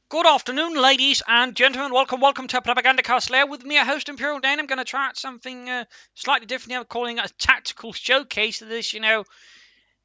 Good afternoon, ladies and gentlemen. Welcome to Propagandacast. Lehr with me, a host Imperial Dan. I'm going to try out something slightly different here. I'm calling it a tactical showcase of this.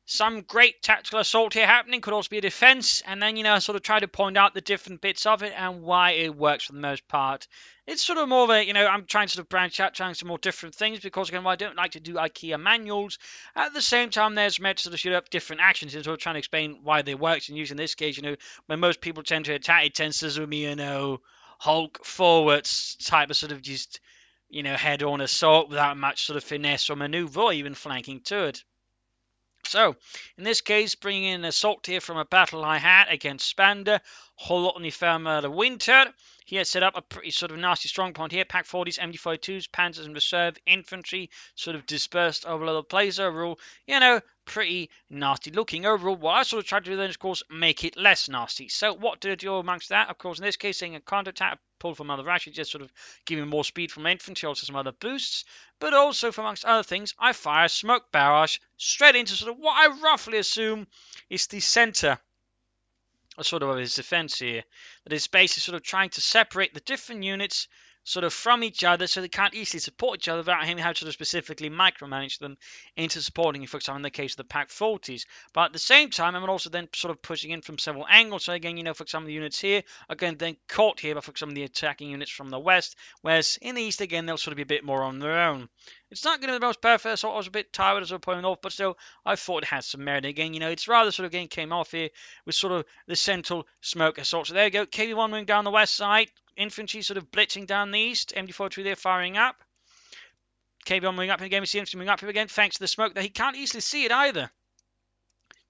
Some great tactical assault here happening. Could also be a defense, and then sort of try to point out the different bits of it and why it works for the most part. It's sort of more of a, I'm trying to sort of branch out, trying some more different things because again, while I don't like to do IKEA manuals, at the same time, there's meant to sort of shoot up different actions and sort of trying to explain why they work. And using this case, when most people tend to attack, it tends to sort of be, Hulk forwards type of sort of just, head-on assault without much sort of finesse or maneuver or even flanking to it. So, in this case, bringing in an assault here from a battle I had against Spander, Holotny Farmer the Winter. He had set up a pretty sort of nasty strong point here. Pack 40s, MG42s, Panzers and Reserve Infantry sort of dispersed over the place. Overall, pretty nasty looking. Overall, what I sort of tried to do then is, of course, make it less nasty. So, what did I do amongst that? Of course, in this case, saying a counter-attack, pull from other rashes, just sort of giving more speed from infantry, also some other boosts. But also, for amongst other things, I fire smoke barrage straight into sort of what I roughly assume is the centre sort of his defense here. That is basically sort of trying to separate the different units sort of from each other so they can't easily support each other without him having to sort of specifically micromanage them into supporting, for example, in the case of the Pack 40s. But at the same time, I'm also then sort of pushing in from several angles. So again, for some of the units here are going to then caught here by for some of the attacking units from the west, whereas in the east, again, they'll sort of be a bit more on their own. It's not going to be the most perfect, so I was a bit tired as I was pulling off, but still, I thought it had some merit. Again, it's rather sort of again came off here with sort of the central smoke assault. So there you go, KV1 moving down the west side, infantry sort of blitzing down the east, MD43 there firing up. KV1 moving up, and again we see infantry moving up here again, thanks to the smoke that he can't easily see it either.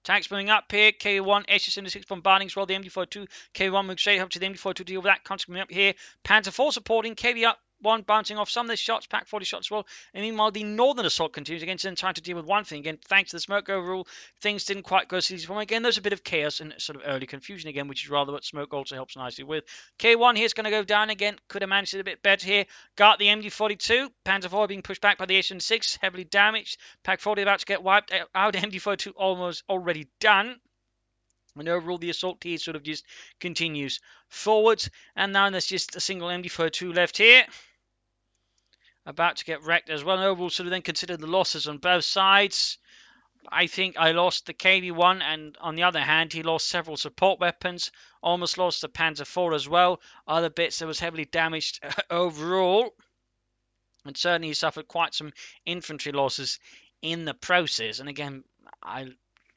Tanks moving up here, KV1, SU-76 bombarding as well, the MD42, KV1 moving straight up to the MD42 to deal with that, constantly moving up here, Panzer 4 supporting, KV up, one bouncing off some of the shots, Pack 40 shots as well. And meanwhile, the northern assault continues again, trying to deal with one thing. Again, thanks to the smoke overall, things didn't quite go as easy for him. Again, there's a bit of chaos and sort of early confusion again, which is rather what smoke also helps nicely with. K1 here is going to go down again. Could have managed it a bit better here. Got the MD42. Panzer 4 being pushed back by the SN6, heavily damaged. Pack 40 about to get wiped out. MD42 almost already done. And overall, the assault here sort of just continues forwards. And now there's just a single MD42 left here. About to get wrecked as well. And overall, sort of then consider the losses on both sides. I think I lost the KV1, and on the other hand, he lost several support weapons. Almost lost the Panzer 4 as well. Other bits that was heavily damaged overall. And certainly he suffered quite some infantry losses in the process. And again, I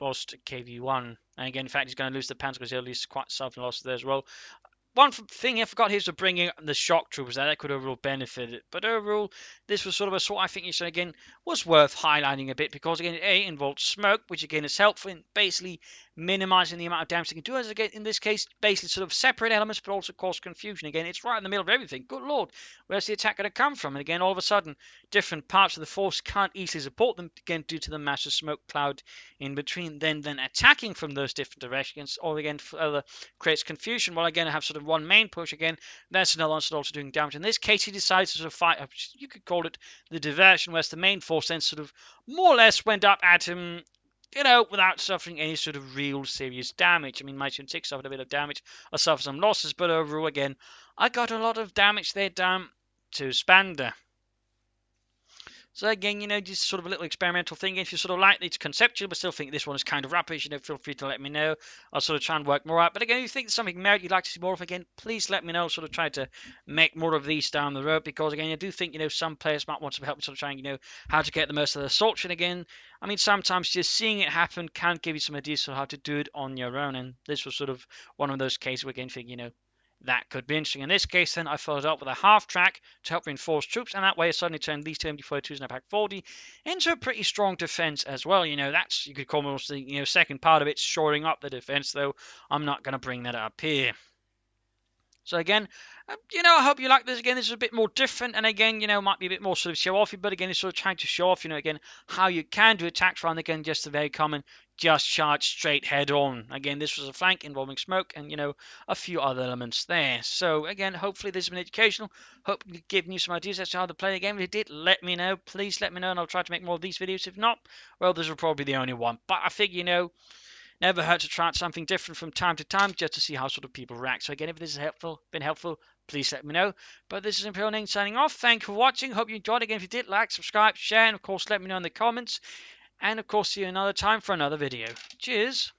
lost KV1. And again, in fact, he's going to lose the Panzer because he'll lose quite some losses there as well. One thing I forgot here is to bring in the shock troopers there. That could overall benefit it. But overall, this was sort of a sort I think again was worth highlighting a bit because again, it involved smoke, which again is helpful in basically minimizing the amount of damage they can do. As again, in this case, basically sort of separate elements, but also cause confusion. Again, it's right in the middle of everything. Good lord, where's the attack going to come from? And again, all of a sudden, different parts of the force can't easily support them again due to the massive smoke cloud in between. Then attacking from those different directions, or again further creates confusion. Well, again, I have sort of one main push again. That's another one also doing damage. In this case, he decides to sort of fight. You could call it the diversion, whereas the main force then sort of more or less went up at him, without suffering any sort of real serious damage. I mean, my Shun 6 suffered a bit of damage. I suffered some losses, but overall, again, I got a lot of damage there down to Spander. So again, just sort of a little experimental thing. If you sort of like it's conceptual, but still think this one is kind of rubbish, feel free to let me know. I'll sort of try and work more out. But again, if you think there's something merit you'd like to see more of, again, please let me know. Sort of try to make more of these down the road because again, I do think some players might want some help sort of trying how to get the most of the assault. And again, I mean, sometimes just seeing it happen can give you some ideas on how to do it on your own. And this was sort of one of those cases where again, think that could be interesting. In this case, then, I followed up with a half track to help reinforce troops, and that way I suddenly turned these two MD42s in a Pack 40 into a pretty strong defense as well. That's, you could call almost the, second part of it, shoring up the defense, though I'm not going to bring that up here. So again, I hope you like this. Again, this is a bit more different, and again, might be a bit more sort of show-offy, but again, it's sort of trying to show off, again, how you can do attacks rather than, again, just the very common, just charge straight head-on. Again, this was a flank involving smoke and, a few other elements there. So again, hopefully this has been educational. Hopefully giving you some ideas as to how to play the game. If you did, let me know. Please let me know, and I'll try to make more of these videos. If not, well, this will probably be the only one. But I figure, now never hurt to try out something different from time to time just to see how sort of people react. So again, if this has been helpful, please let me know. But this is Imperial Name signing off. Thank you for watching. Hope you enjoyed. Again, if you did, like, subscribe, share, and of course let me know in the comments. And of course, see you another time for another video. Cheers.